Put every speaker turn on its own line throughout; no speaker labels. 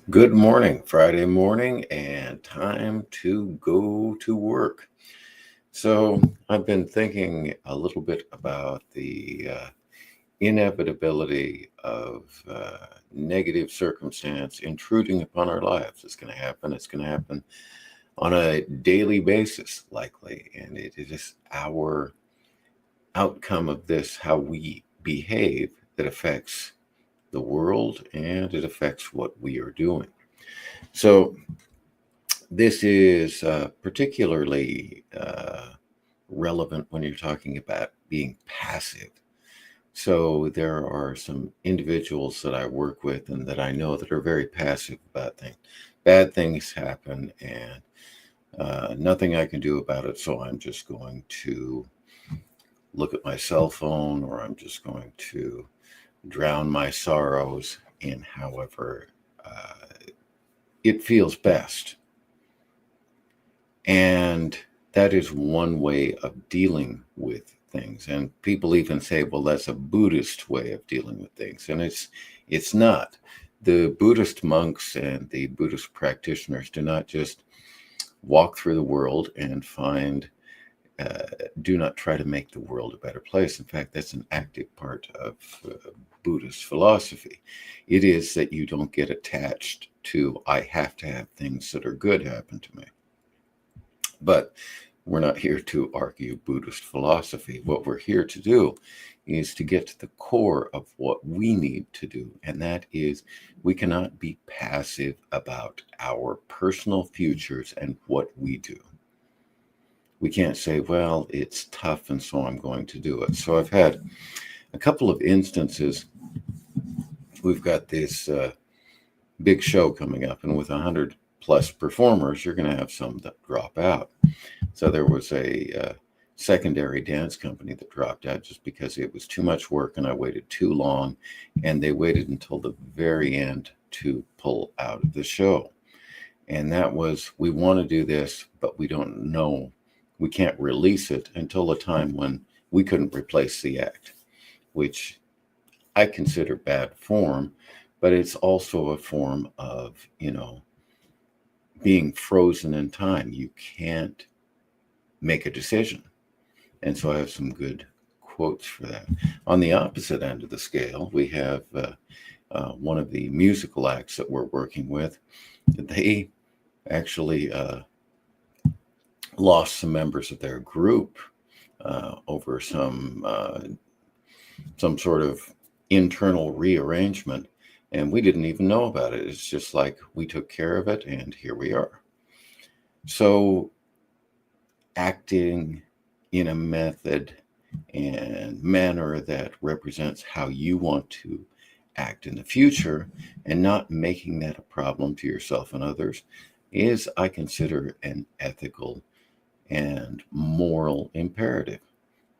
Good morning, Friday morning, and time to go to work. So, I've been thinking a little bit about the inevitability of negative circumstance intruding upon our lives. It's going to happen. It's going to happen on a daily basis, likely. And it is our outcome of this, how we behave, that affects the world and it affects what we are doing. So, this is particularly relevant when you're talking about being passive. So there are some individuals that I work with and that I know that are very passive about things. Bad things happen and nothing I can do about it. So I'm just going to look at my cell phone or I'm just going to drown my sorrows in however it feels best. And that is one way of dealing with things. And people even say, well, that's a Buddhist way of dealing with things. And it's not. The Buddhist monks and the Buddhist practitioners do not just walk through the world and do not try to make the world a better place. In fact, that's an active part of Buddhist philosophy. It is that you don't get attached to, I have to have things that are good happen to me. But we're not here to argue Buddhist philosophy. What we're here to do is to get to the core of what we need to do. And that is we cannot be passive about our personal futures and what we do. We can't say, well, it's tough and so I'm going to do it. So I've had a couple of instances. We've got this big show coming up, and with 100+ performers, you're going to have some that drop out. So there was a secondary dance company that dropped out just because it was too much work and I waited too long. And they waited until the very end to pull out of the show. And that was, we want to do this, but we don't know. We can't release it until the time when we couldn't replace the act, which I consider bad form, but it's also a form of, being frozen in time. You can't make a decision. And so I have some good quotes for that. On the opposite end of the scale, we have one of the musical acts that we're working with. They actually lost some members of their group over some sort of internal rearrangement, and we didn't even know about it. It's just like we took care of it, and here we are. So acting in a method and manner that represents how you want to act in the future and not making that a problem to yourself and others is, I consider, an ethical and moral imperative.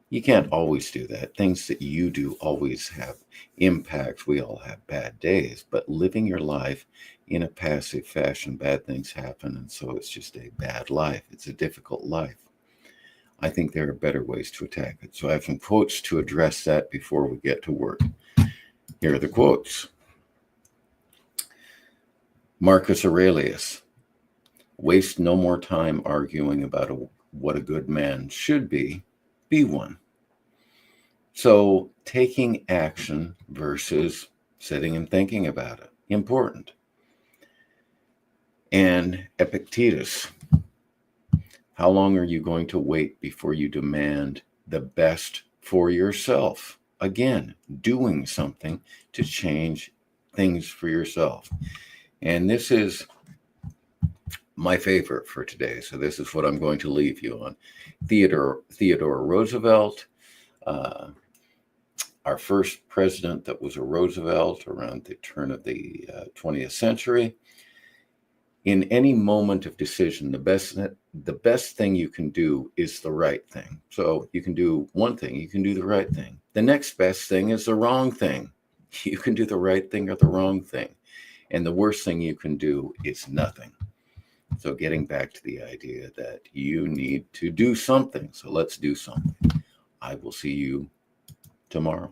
You can't always do that. Things that you do always have impacts. We all have bad days, but living your life in a passive fashion, bad things happen. And so it's just a bad life. It's a difficult life. I think there are better ways to attack it. So I have some quotes to address that before we get to work. Here are the quotes. Marcus Aurelius: waste no more time arguing about what a good man should be one. So taking action versus sitting and thinking about it, important. And Epictetus: how long are you going to wait before you demand the best for yourself? Again, doing something to change things for yourself. And this is my favorite for today. So this is what I'm going to leave you on. Theodore Roosevelt, our first president that was a Roosevelt around the turn of the 20th century. In any moment of decision, the best thing you can do is the right thing. So you can do one thing, you can do the right thing. The next best thing is the wrong thing. You can do the right thing or the wrong thing. And the worst thing you can do is nothing. So getting back to the idea that you need to do something. So let's do something. I will see you tomorrow.